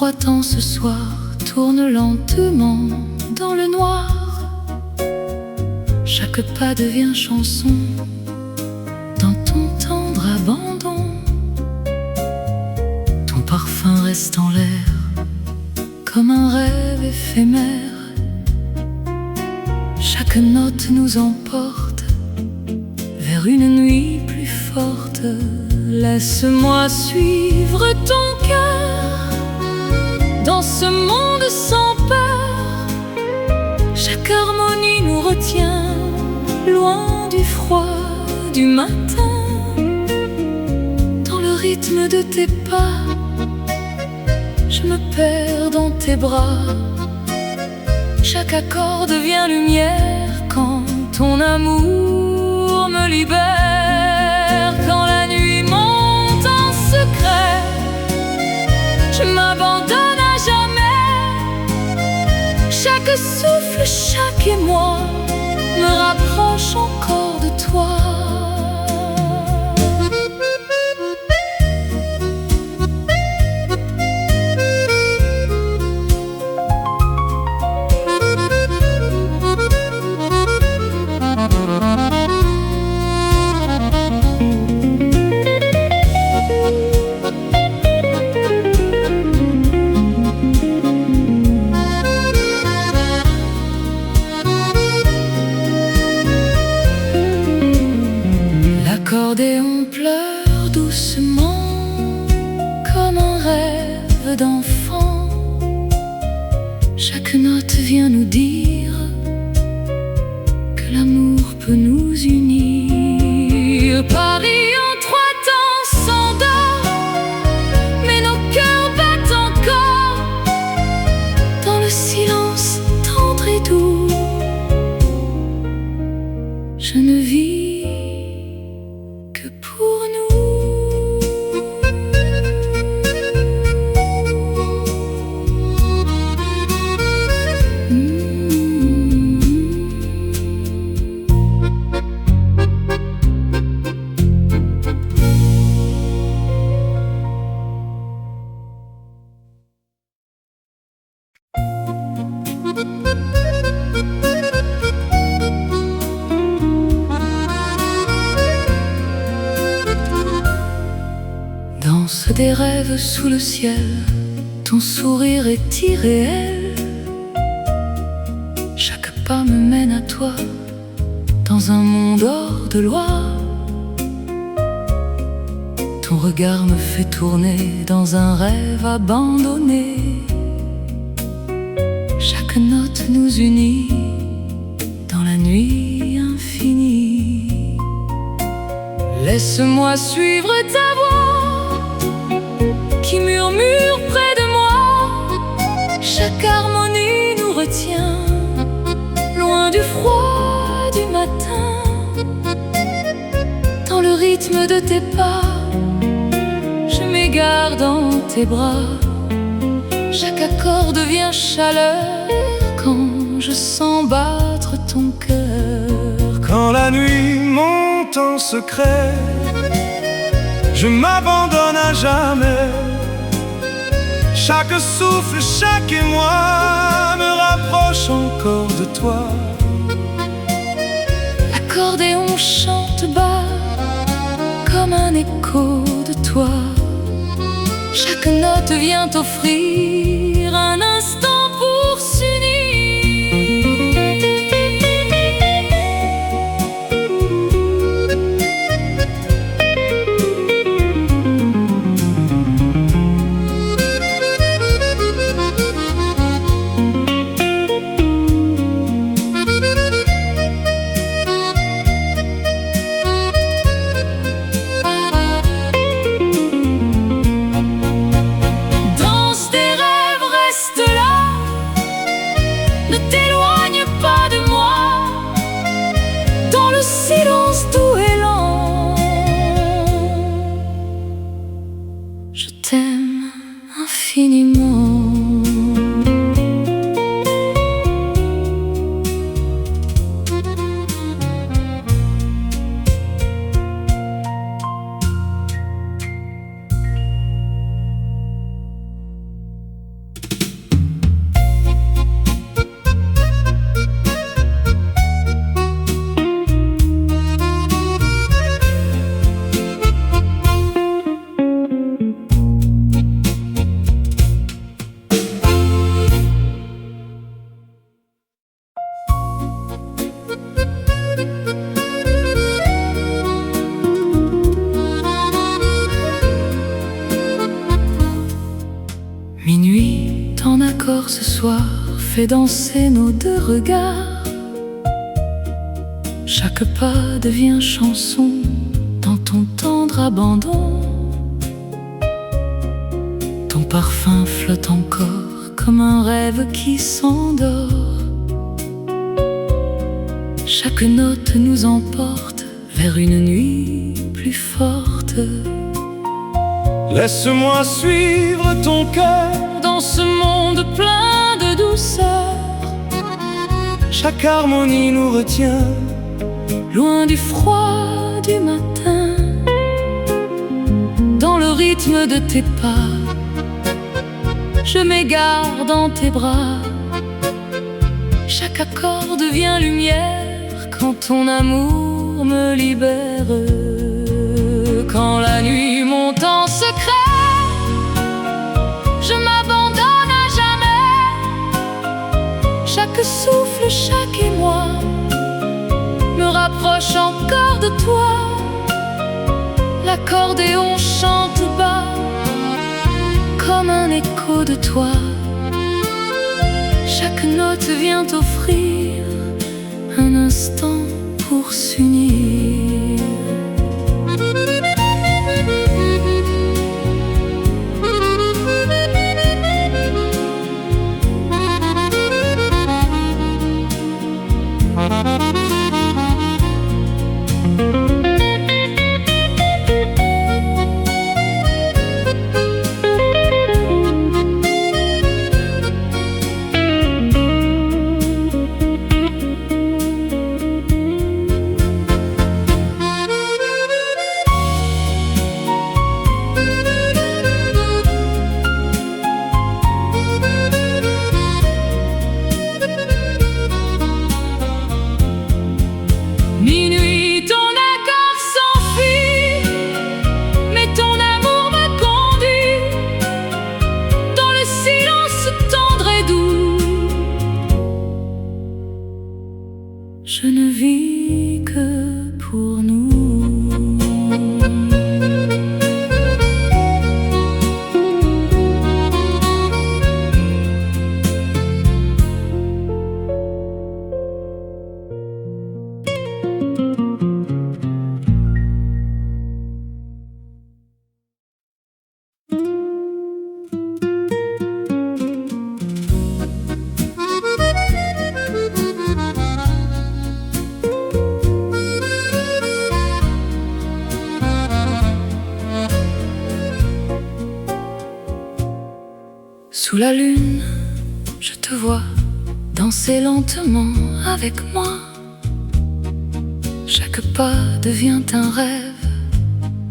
froid-temps ce soir tourne lentement dans le noir. Chaque pas devient chanson dans ton tendre abandon. Ton parfum reste en l'air comme un rêve éphémère. Chaque note nous emporte vers une nuit plus forte. Laisse-moi suivre ton cœur dans ce monde sans peur. Chaque harmonie nous retient loin du froid du matin. Dans le rythme de tes pas, je me perds dans tes bras. Chaque accord devient lumière quand ton amour me libère. Quand la nuit monte en secret, je m'abandonne à jamais. Chaque souffle, chaque émoi me rapproche encore de toi. L'accordéon pleure doucement comme un rêve d'enfant. Chaque note vient nous dire que l'amour peut nous unir. Paris en trois temps s'endort, mais nos cœurs battent encore dans le silence tendre et doux. Je ne vis que pour nous. Danse des rêves sous le ciel, ton sourire est irréel. Chaque pas me mène à toi, dans un monde hors de loi. Ton regard me fait tourner dans un rêve abandonné. Chaque note nous unit dans la nuit infinie. Laisse-moi suivre ta voix qui murmure près de moi. Chaque harmonie nous retient loin du froid du matin. Dans le rythme de tes pas, je m'égare dans tes bras. Chaque accord devient chaleur quand je sens battre ton cœur. Quand la nuit monte en secret, je m'abandonne à jamais. Chaque souffle, chaque émoi me rapproche encore de toi. L'accordéon chante bas comme un écho de toi. Chaque note vient offrir un instant pour s'unir. Ne t'éloigne pas de moi, dans le silence doux et lent. Je t'aime infiniment. ce soir fait danser nos deux regards. Chaque pas devient chanson dans ton tendre abandon. Ton parfum flotte encore comme un rêve qui s'endort. Chaque note nous emporte vers une nuit plus forte. Laisse-moi suivre ton cœur dans ce monde plein de douceur. Chaque harmonie nous retient loin du froid du matin. Dans le rythme de tes pas, je m'égare dans tes bras. Chaque accord devient lumière quand ton amour me libère. Quand la nuit monte en secret, je m'abandonne à jamais. Chaque souffle, chaque émoi me rapproche encore de toi. L'accordéon chante bas comme un écho de toi. Chaque note vient offrir un instant pour s'unir. Minuit, ton accord s'enfuit, mais ton amour me conduit dans le silence tendre et doux. Je ne vis que pour nous. Sous la lune, je te vois danser lentement avec moi. Chaque pas devient un rêve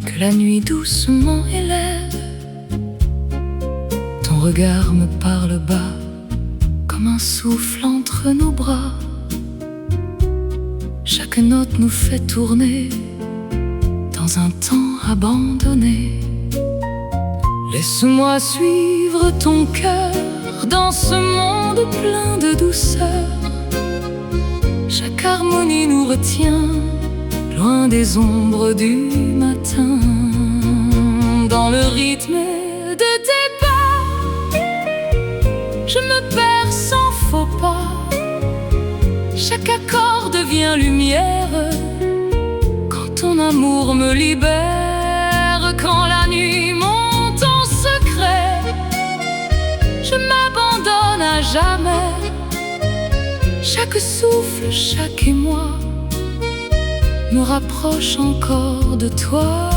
que la nuit doucement élève. Ton regard me parle bas comme un souffle entre nos bras. Chaque note nous fait tourner dans un temps abandonné. Laisse-moi suivre ton cœur dans ce monde plein de douceur. Chaque harmonie nous retient loin des ombres du matin. Dans le rythme de tes pas, je me perds sans faux pas. Chaque accord devient lumière quand ton amour me libère. Quand la nuit monte en secret, je m'abandonne à jamais. Chaque souffle, chaque émoi me rapproche encore de toi.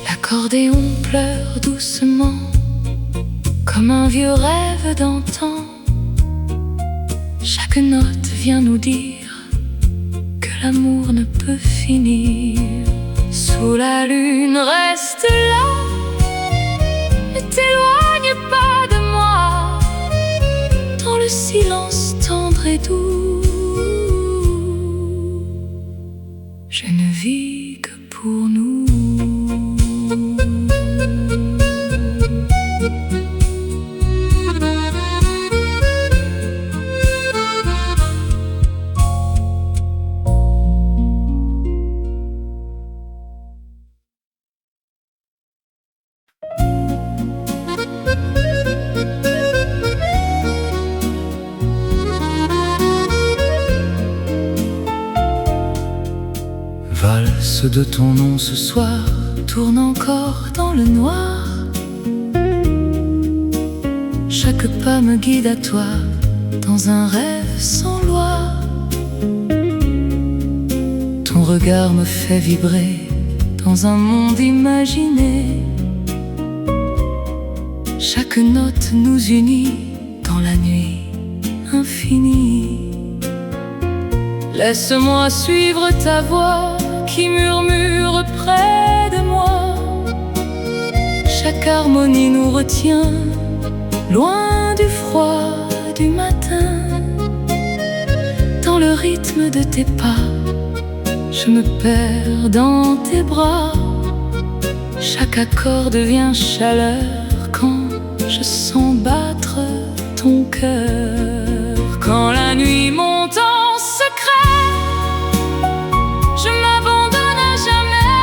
L'accordéon pleure doucement comme un vieux rêve d'antan. Chaque note vient nous dire que l'amour ne peut finir. Sous la lune, reste là, ne t'éloigne pas de moi. le silence tendre et doux. Je ne vis que pour nous. Valse de ton nom ce soir Tourne encore dans le noir. Chaque pas me guide à toi, dans un rêve sans loi. Ton regard me fait vibrer dans un monde imaginé. Chaque note nous unit dans la nuit infinie. Laisse-moi suivre ta voix qui murmure près de moi. Chaque harmonie nous retient loin du froid du matin. Dans le rythme de tes pas, je me perds dans tes bras. Chaque accord devient chaleur quand je sens battre ton cœur. Quand la nuit monte en secret, je m'abandonne à jamais.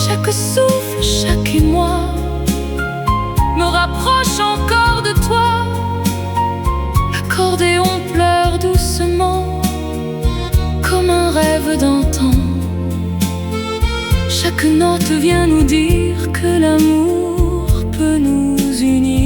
Chaque souffle, chaque émoi me rapproche encore de toi. L'accordéon pleure doucement comme un rêve d'antan. Chaque note vient nous dire que l'amour peut nous unir.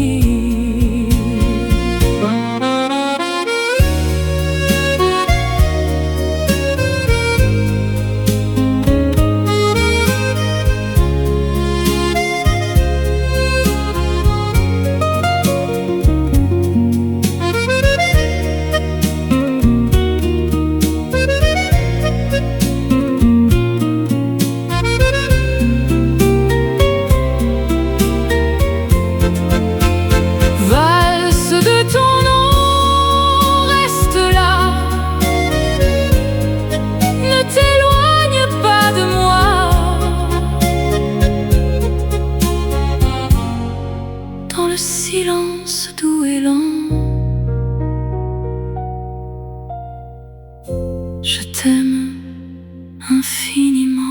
Silence doux et lent, je t'aime infiniment.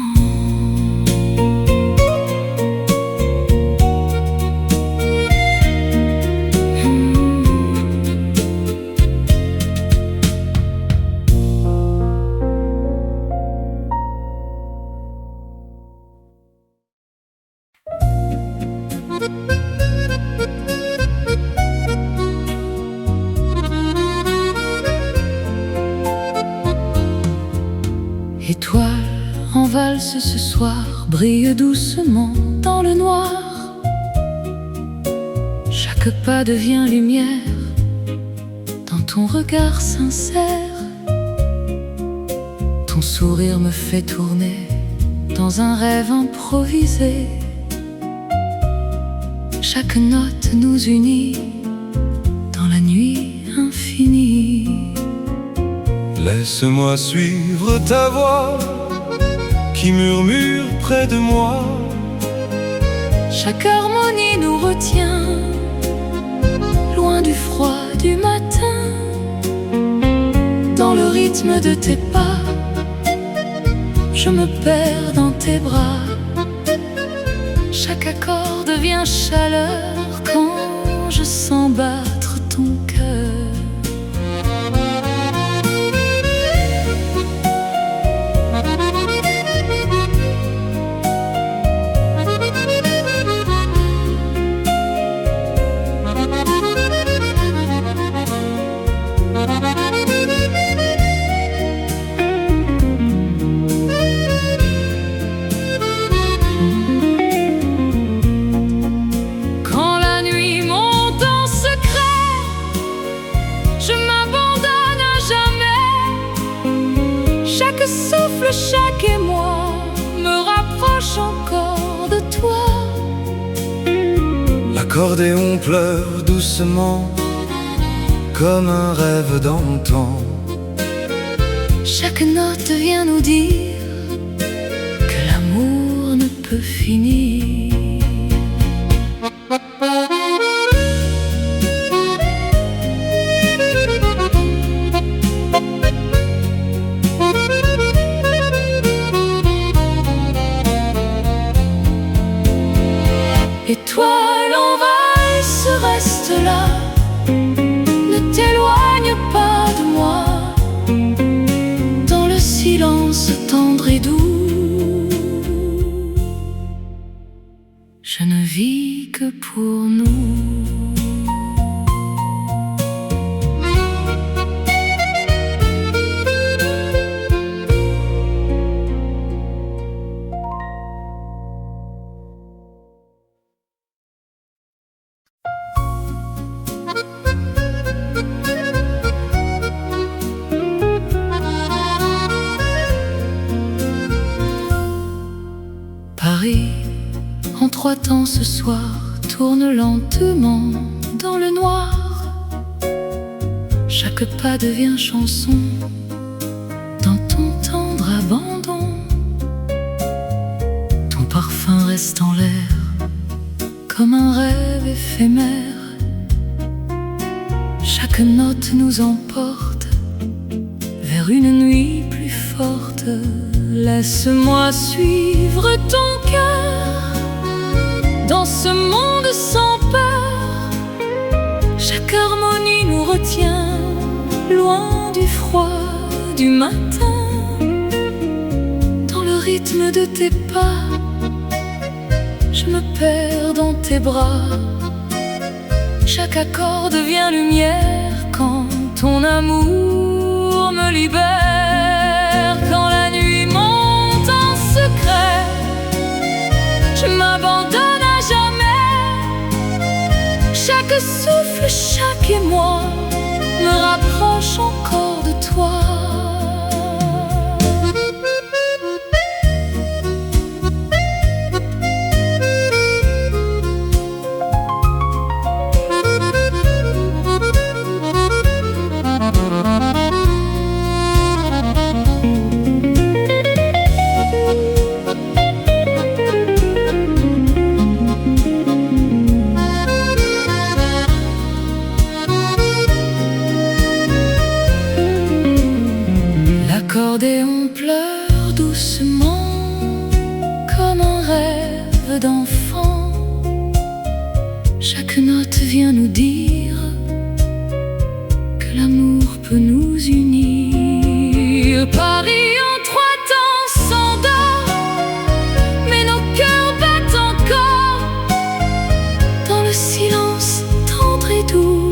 Étoile en valse ce soir, brille doucement dans le noir. Chaque pas devient lumière dans ton regard sincère. Ton sourire me fait tourner dans un rêve improvisé. Chaque note nous unit dans la nuit infinie. Laisse-moi suivre ta voix qui murmure près de moi. Chaque harmonie nous retient loin du froid du matin. Dans le rythme de tes pas, je me perds dans tes bras. Chaque accord devient chaleur quand je sens battre ton cœur. Chaque émoi me rapproche encore de toi. L'accordéon pleure doucement comme un rêve d'antan. Chaque note vient nous dire que l'amour ne peut finir. Étoile en valse, reste là, ne t'éloigne pas de moi. Dans le silence tendre et doux, je ne vis que pour nous. Paris, en 3 temps ce soir, tourne lentement dans le noir. Chaque pas devient chanson dans ton tendre abandon. Ton parfum reste en l'air comme un rêve éphémère. Chaque note nous emporte vers une nuit plus forte. Laisse-moi suivre ton cœur dans ce monde sans peur. Chaque harmonie nous retient loin du froid du matin. Dans le rythme de tes pas, je me perds dans tes bras. Chaque accord devient lumière quand ton amour me libère. Quand la nuit monte en secret, je m'abandonne à jamais. Chaque souffle, chaque émoi me rapproche encore de toi. L'accordéon pleure doucement comme un rêve d'enfant. Chaque note vient nous dire que l'amour peut nous unir. Paris en 3 temps s'endort, mais nos cœurs battent encore dans le silence tendre et doux.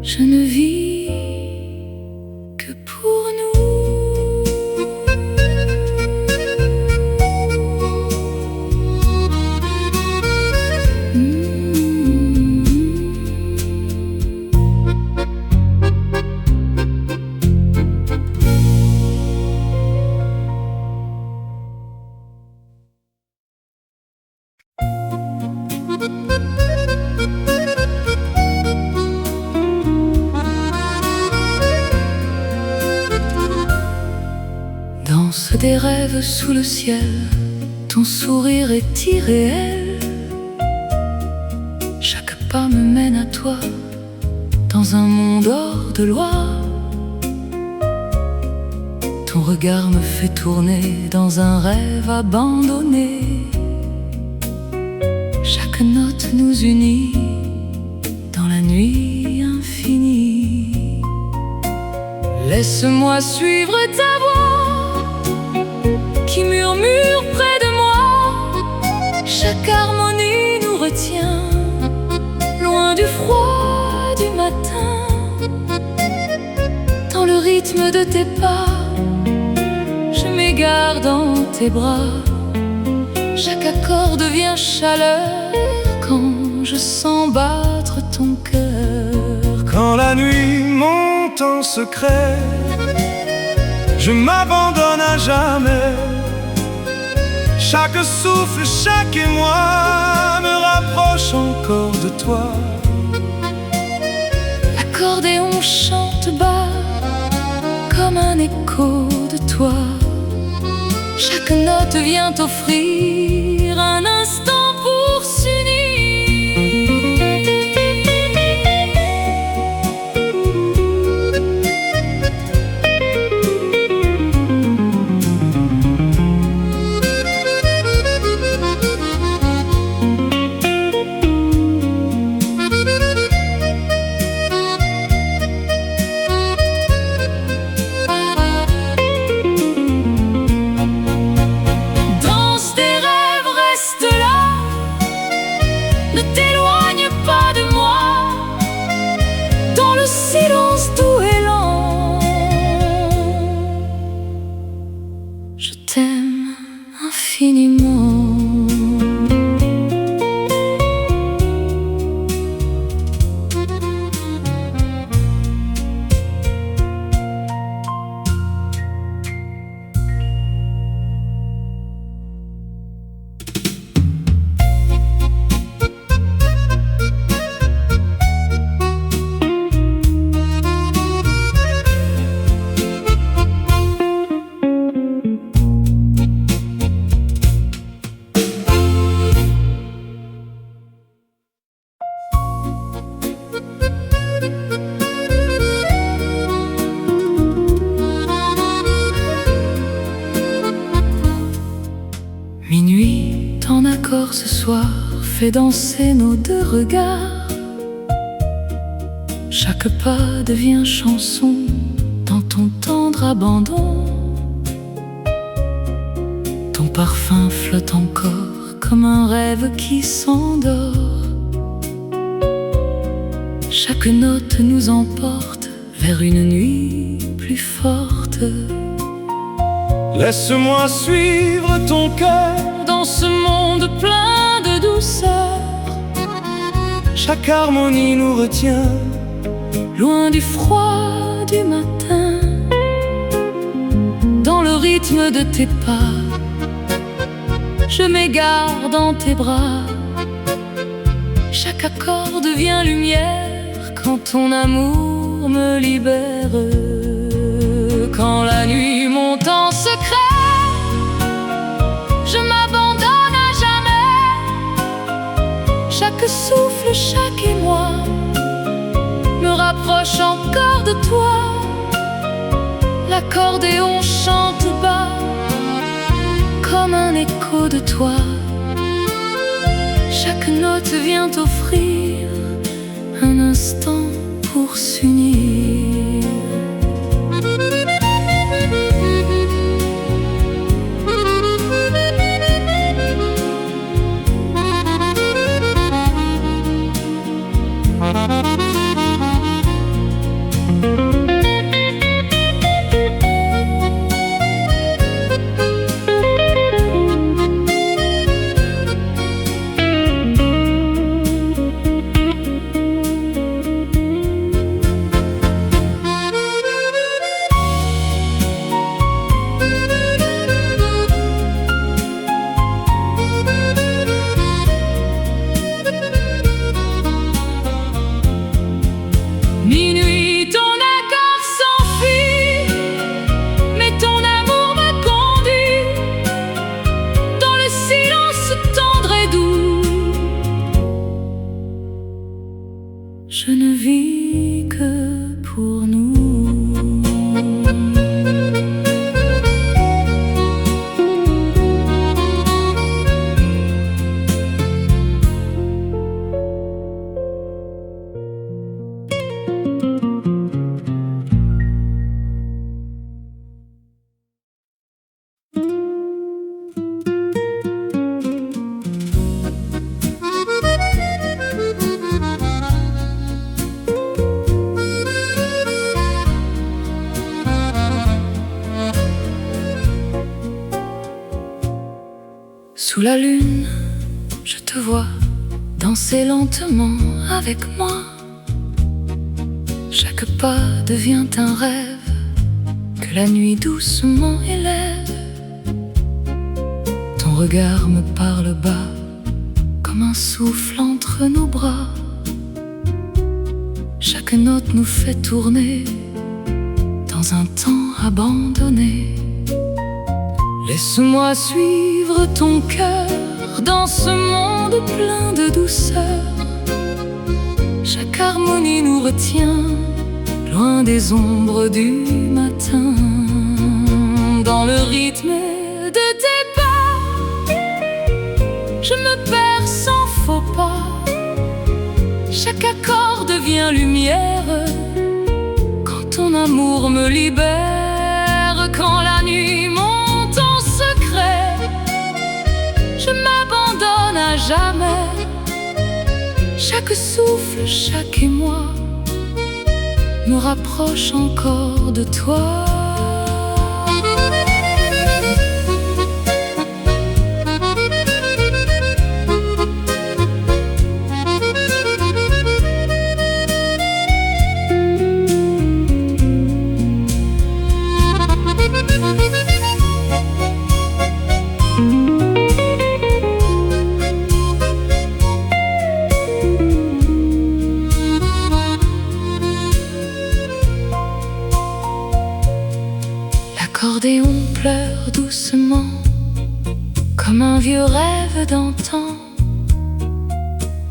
Je ne vis que pour nous. Danse des rêves sous le ciel, ton sourire est irréel. Chaque pas me mène à toi, dans un monde hors de loi. Ton regard me fait tourner dans un rêve abandonné. Chaque note nous unit dans la nuit infinie. Laisse-moi suivre ta voix qui murmure près de moi. Chaque harmonie nous retient loin du froid du matin. Dans le rythme de tes pas, je m'égare dans tes bras. Chaque accord devient chaleur quand je sens battre ton cœur. Quand la nuit monte en secret, je m'abandonne à jamais. Chaque souffle, chaque émoi me rapproche encore de toi. l'accordéon chante bas comme un écho de toi. Chaque note vient offrir un instant pour s'unir. Ne t'éloigne pas de moi, dans le silence doux et lent. Je t'aime infiniment. Minuit, en accord ce soir, fait danser nos deux regards. Chaque pas devient chanson dans ton tendre abandon. Ton parfum flotte encore comme un rêve qui s'endort. Chaque note nous emporte vers une nuit plus forte. Laisse-moi suivre ton cœur dans ce monde plein de douceur. Chaque harmonie nous retient loin du froid du matin. Dans le rythme de tes pas, je m'égare dans tes bras. Chaque accord devient lumière quand ton amour me libère. Quand la nuit monte en secret, je m'abandonne à jamais. Chaque souffle, chaque émoi me rapproche encore de toi. L'accordéon chante bas comme un écho de toi. Chaque note vient offrir un instant pour s'unir. Minuit, ton accord s'enfuit, mais ton amour me conduit dans le silence tendre et doux. Je ne vis que pour nous. Sous la lune, je te vois danser lentement avec moi. Chaque pas devient un rêve que la nuit doucement élève. Ton regard me parle bas comme un souffle entre nos bras. Chaque note nous fait tourner dans un temps abandonné. Laisse-moi suivre ton cœur dans ce monde plein de douceur. Chaque harmonie nous retient loin des ombres du matin. Dans le rythme de tes pas, je me perds sans faux pas. Chaque accord devient lumière quand ton amour me libère. Quand la nuit monte en secret, je m'abandonne à jamais. Chaque souffle, chaque émoi me rapproche encore de toi. L'accordéon pleure doucement comme un vieux rêve d'antan.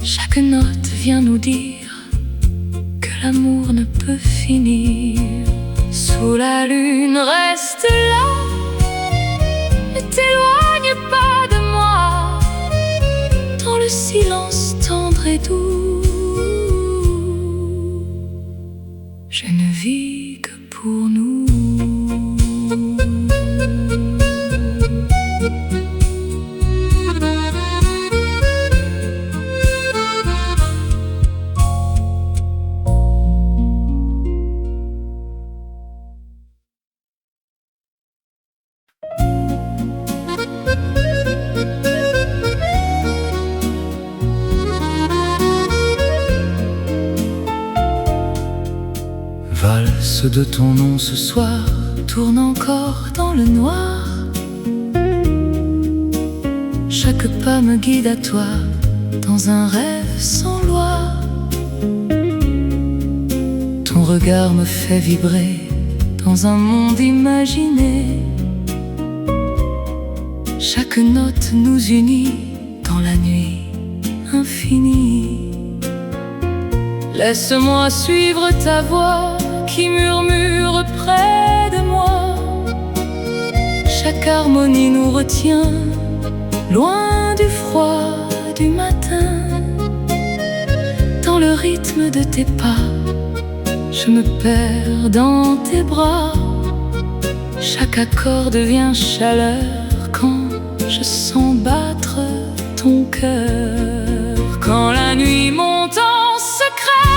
Chaque note vient nous dire que l'amour ne peut finir. Sous la lune, reste là, ne t'éloigne pas de moi. Dans le silence tendre et doux, je ne vis que pour nous. Valse de ton nom ce soir Tourne encore dans le noir. Chaque pas me guide à toi dans un rêve sans loi. Ton regard me fait vibrer dans un monde imaginé. Chaque note nous unit dans la nuit infinie. Laisse-moi suivre ta voix qui murmure près de moi. Chaque harmonie nous retient loin du froid du matin. Dans le rythme de tes pas, je me perds dans tes bras. Chaque accord devient chaleur quand je sens battre ton cœur. Quand la nuit monte en secret,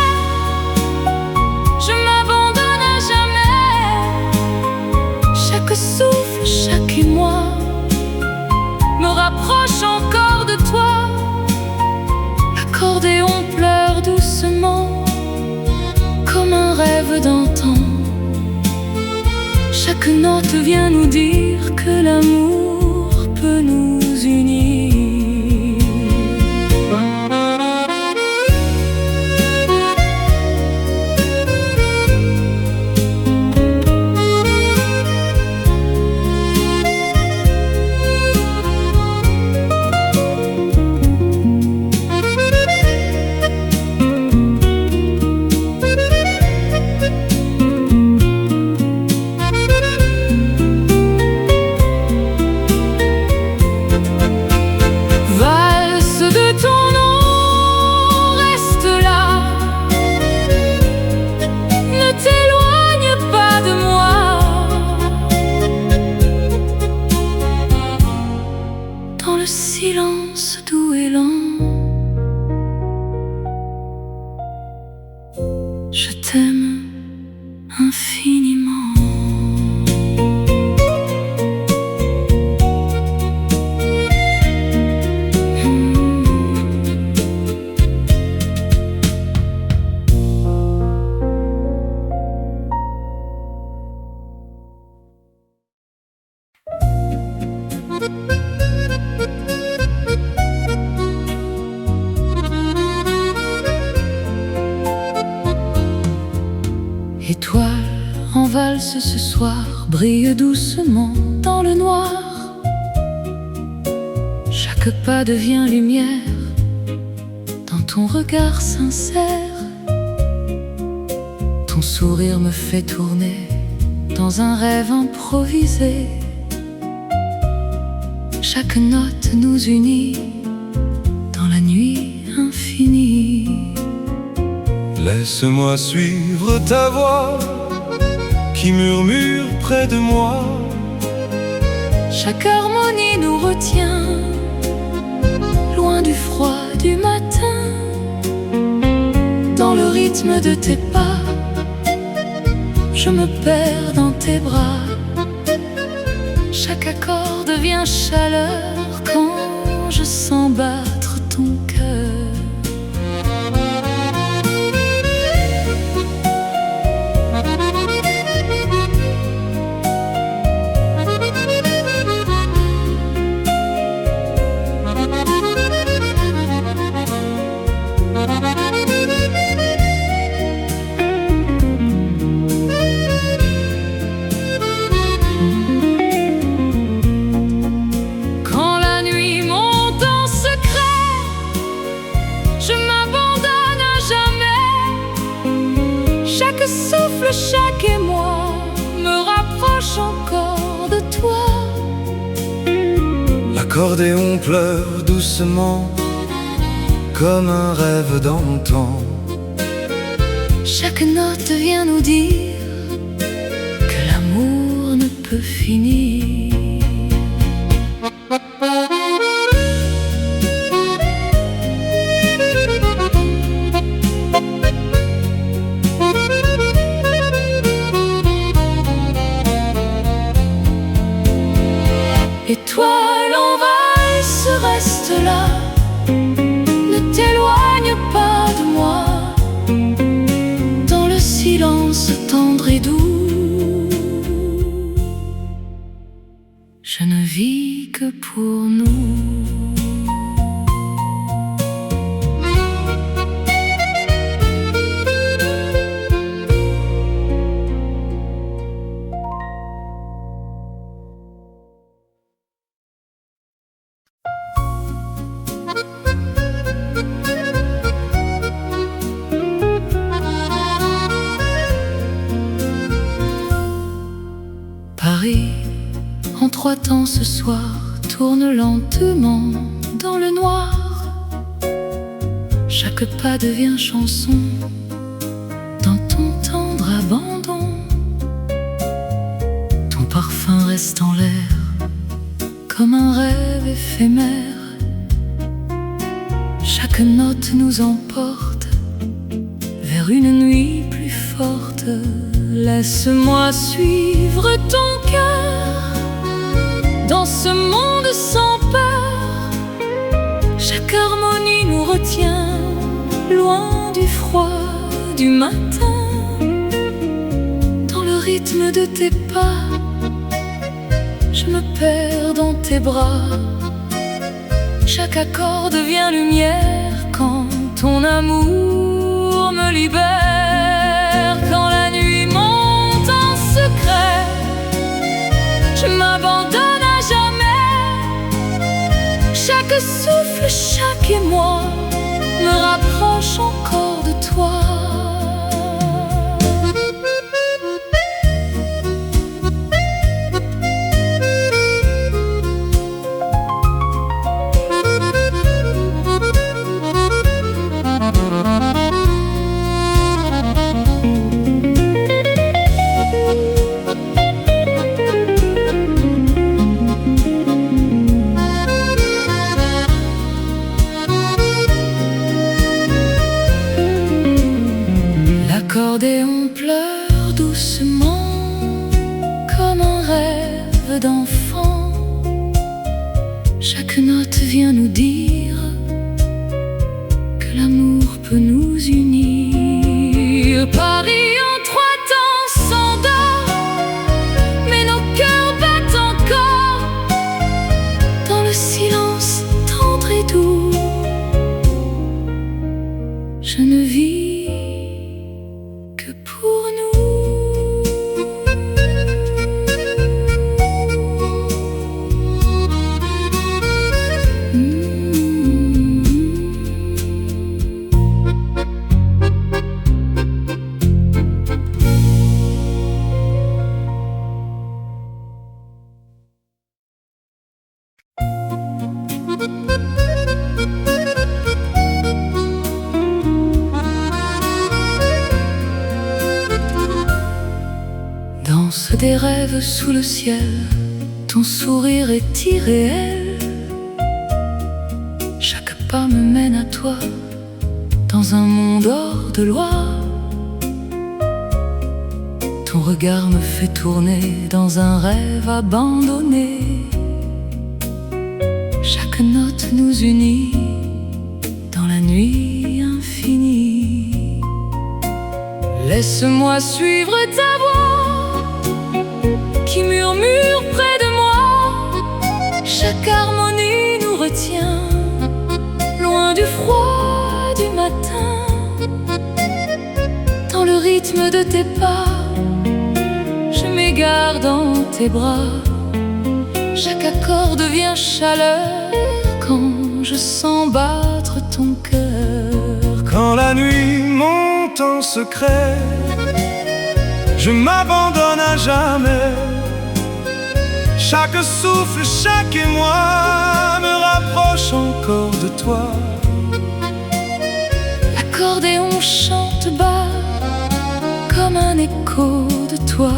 je m'abandonne à jamais. Chaque souffle, chaque émoi me rapproche encore de toi. L'accordéon pleure doucement comme un rêve d'antan. Chaque note vient nous dire que l'amour peut nous unir. Silence doux et lent, je t'aime infiniment. Étoile en valse ce soir, brille doucement dans le noir. Chaque pas devient lumière dans ton regard sincère. Ton sourire me fait tourner dans un rêve improvisé. Chaque note nous unit dans la nuit infinie. Laisse-moi suivre ta voix qui murmure près de moi. Chaque harmonie nous retient loin du froid du matin. Dans le rythme de tes pas, je me perds dans tes bras. Chaque accord devient chaleur quand je sens battre ton cœur. Chaque souffle, chaque émoi me rapproche encore de toi. L'accordéon pleure doucement comme un rêve d'antan. Chaque note vient nous dire que l'amour ne peut finir. Étoile en valse, reste là, ne t'éloigne pas de moi. Dans le silence tendre et doux, je ne vis que pour nous. Paris, en trois temps ce soir, tourne lentement dans le noir. Chaque pas devient chanson dans ton tendre abandon. Ton parfum reste en l'air comme un rêve éphémère. Chaque note nous emporte vers une nuit plus forte. Laisse-moi suivre ton cœur dans ce monde sans peur. Chaque harmonie nous retient loin du froid du matin. Dans le rythme de tes pas, je me perds dans tes bras. Chaque accord devient lumière quand ton amour me libère. Quand la nuit monte en secret, je m'abandonne à jamais. Chaque souffle, chaque émoi me rapproche encore de toi. L'accordéon pleure doucement comme un rêve d'enfant. Chaque note vient nous dire que l'amour peut nous unir. Paris en trois temps s'endort, mais nos cœurs battent encore dans le silence tendre et doux. Je ne vis que pour nous. danse des rêves sous le ciel, ton sourire est irréel. Chaque pas me mène à toi, dans un monde hors de loi. Ton regard me fait tourner dans un rêve abandonné. Chaque note nous unit dans la nuit infinie. Laisse-moi suivre ta voix qui murmure près de moi. Chaque harmonie nous retient loin du froid du matin. Dans le rythme de tes pas, je m'égare dans tes bras. Chaque accord devient chaleur quand je sens battre ton cœur. Quand la nuit monte en secret, je m'abandonne à jamais. Chaque souffle, chaque émoi me rapproche encore de toi. L'accordéon chante bas comme un écho de toi.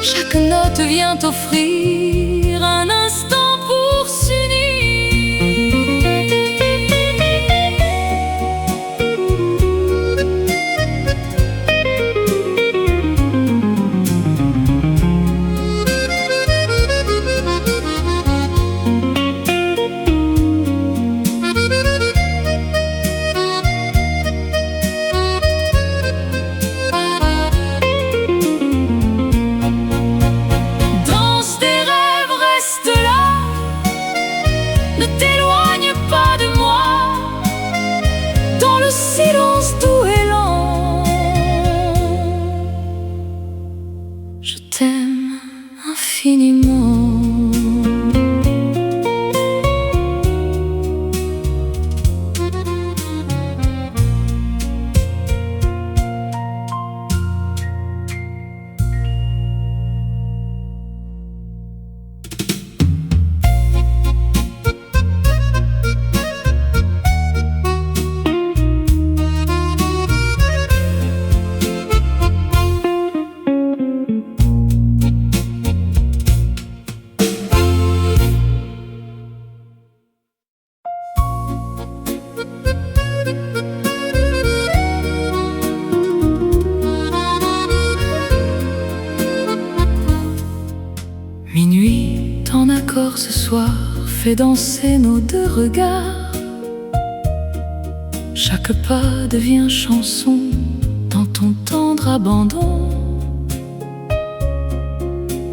Chaque note vient offrir un instant pour s'unir. Ne t'éloigne pas de moi, dans le silence doux et lent. Je t'aime infiniment. Minuit, en accord ce soir, fait danser nos deux regards. Chaque pas devient chanson dans ton tendre abandon.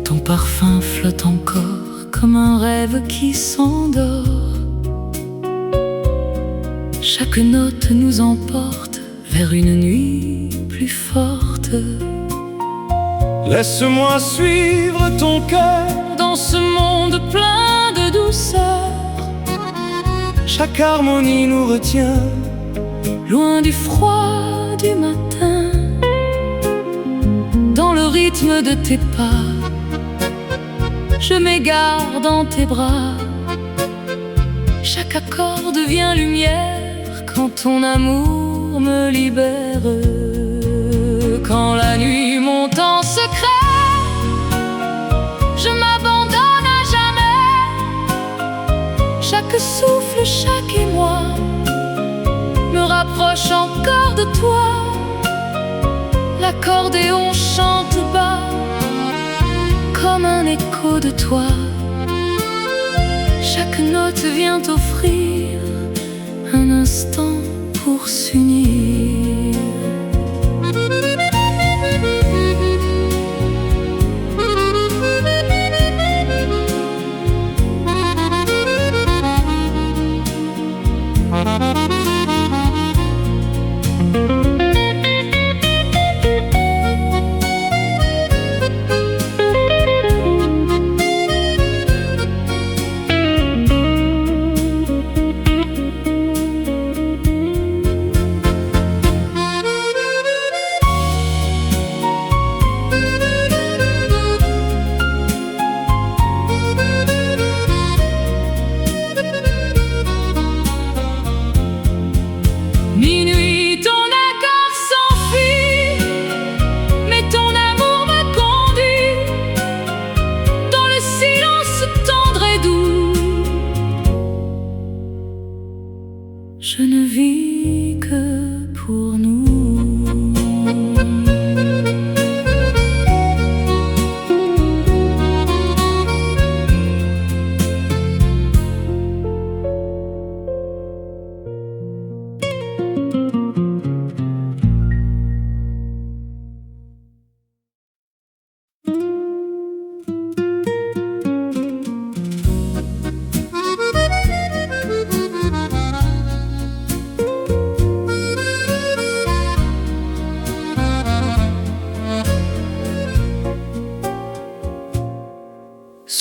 Ton parfum flotte encore comme un rêve qui s'endort. Chaque note nous emporte vers une nuit plus forte. Laisse-moi suivre ton cœur dans ce monde plein de douceur. Chaque harmonie nous retient loin du froid du matin. Dans le rythme de tes pas, je m'égare dans tes bras. Chaque accord devient lumière quand ton amour me libère. Quand la nuit monte en secret, je m'abandonne à jamais. Chaque souffle, chaque émoi me rapproche encore de toi. L'accordéon chante bas comme un écho de toi. Chaque note vient offrir un instant pour s'unir.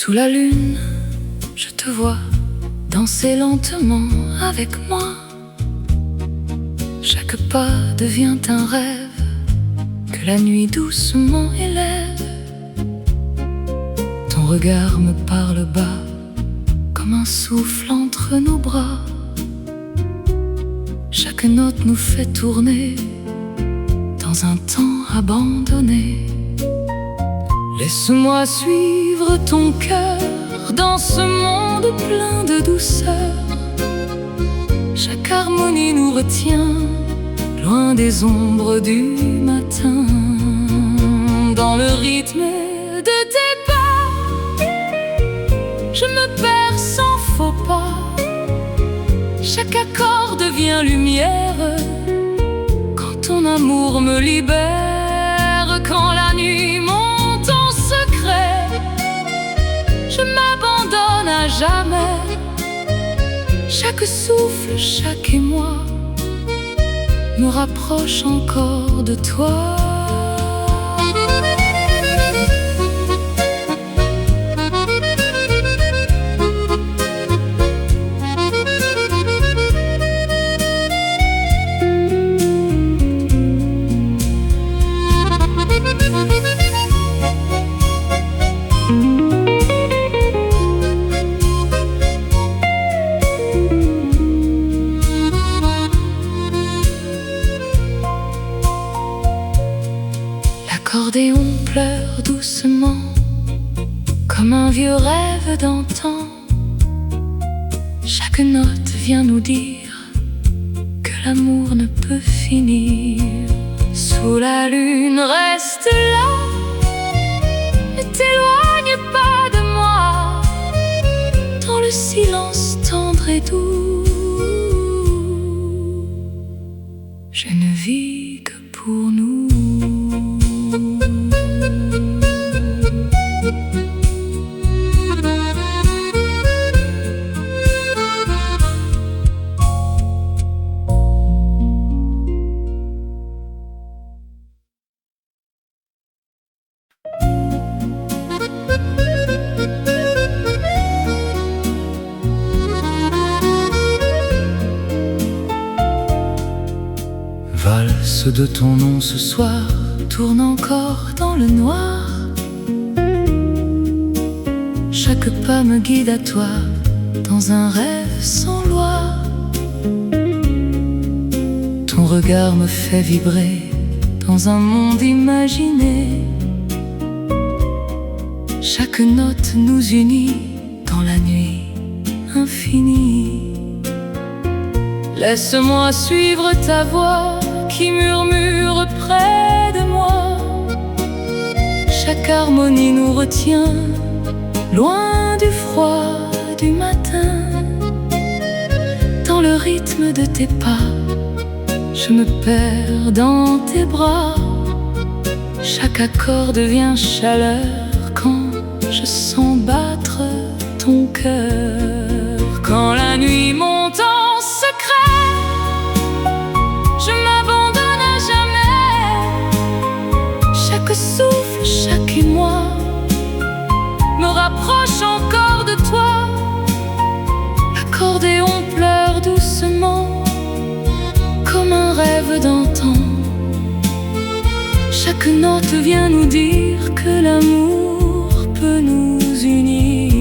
Sous la lune, je te vois danser lentement avec moi. Chaque pas devient un rêve que la nuit doucement élève. Ton regard me parle bas comme un souffle entre nos bras. Chaque note nous fait tourner dans un temps abandonné. Laisse-moi suivre ton cœur dans ce monde plein de douceur. Chaque harmonie nous retient loin des ombres du matin. Dans le rythme de tes pas, je me perds sans faux pas. Chaque accord devient lumière quand ton amour me libère. Quand la nuit monte en secret, je m'abandonne à jamais. Chaque souffle, chaque émoi me rapproche encore de toi. L'accordéon pleure doucement comme un vieux rêve d'antan. Chaque note vient nous dire que l'amour ne peut finir. Sous la lune, reste là, ne t'éloigne pas de moi. Dans le silence tendre et doux, je ne vis que pour nous. Valse de ton nom ce soir Tourne encore dans le noir. Chaque pas me guide à toi dans un rêve sans loi. Ton regard me fait vibrer dans un monde imaginé. Chaque note nous unit dans la nuit infinie. Laisse-moi suivre ta voix qui murmure près de moi. Chaque harmonie nous retient loin du froid du matin. Dans le rythme de tes pas, je me perds dans tes bras. Chaque accord devient chaleur quand je sens battre ton cœur. Quand la nuit monte en secret, je m'abandonne à jamais. Chaque souffle, chaque émoi me rapproche encore de toi. L'accordéon pleure doucement comme un rêve d'antan. Chaque note vient nous dire que l'amour peut nous unir.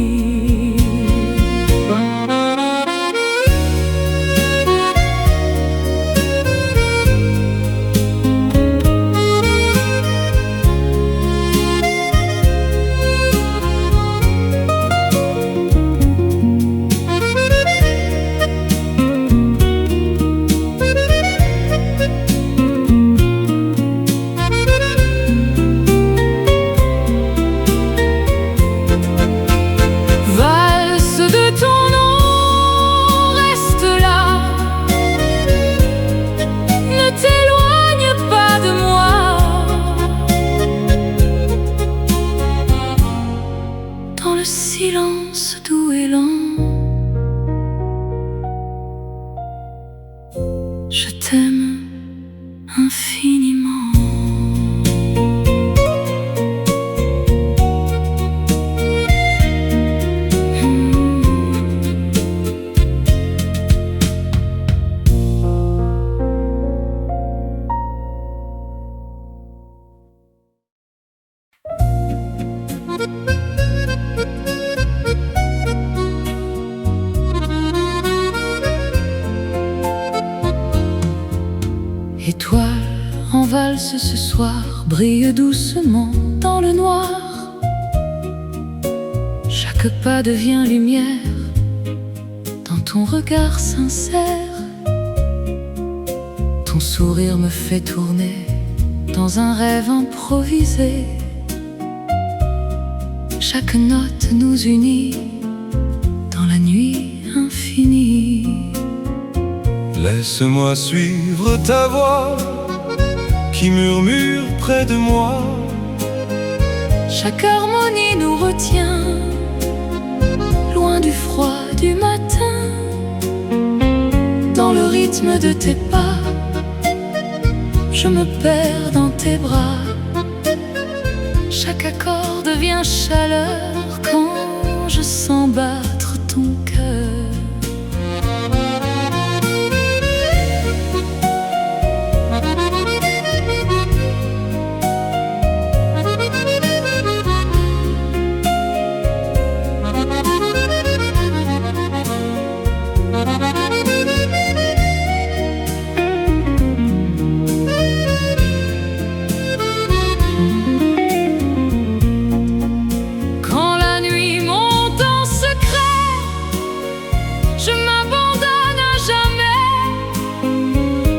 ce soir brille doucement dans le noir. Chaque pas devient lumière dans ton regard sincère. Ton sourire me fait tourner dans un rêve improvisé. Chaque note nous unit dans la nuit infinie. Laisse-moi suivre ta voix qui murmure près de moi. Chaque harmonie nous retient loin du froid du matin. Dans le rythme de tes pas, je me perds dans tes bras. Chaque accord devient chaleur quand je sens battre ton cœur.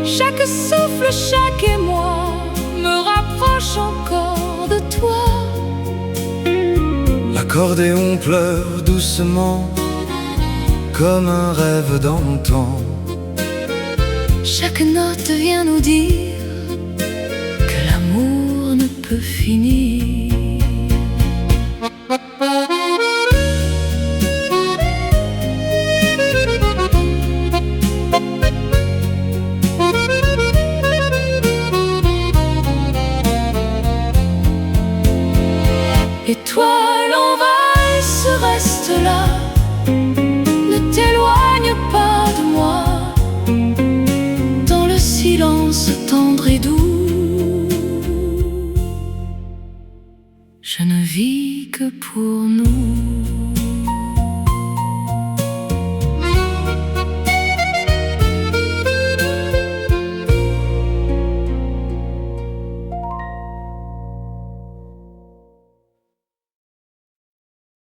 Chaque souffle, chaque émoi me rapproche encore de toi. L'accordéon pleure doucement comme un rêve d'antan. Chaque note vient nous dire que l'amour ne peut finir. Étoile envahisse, reste là, ne t'éloigne pas de moi. Dans le silence tendre et doux, je ne vis que pour nous.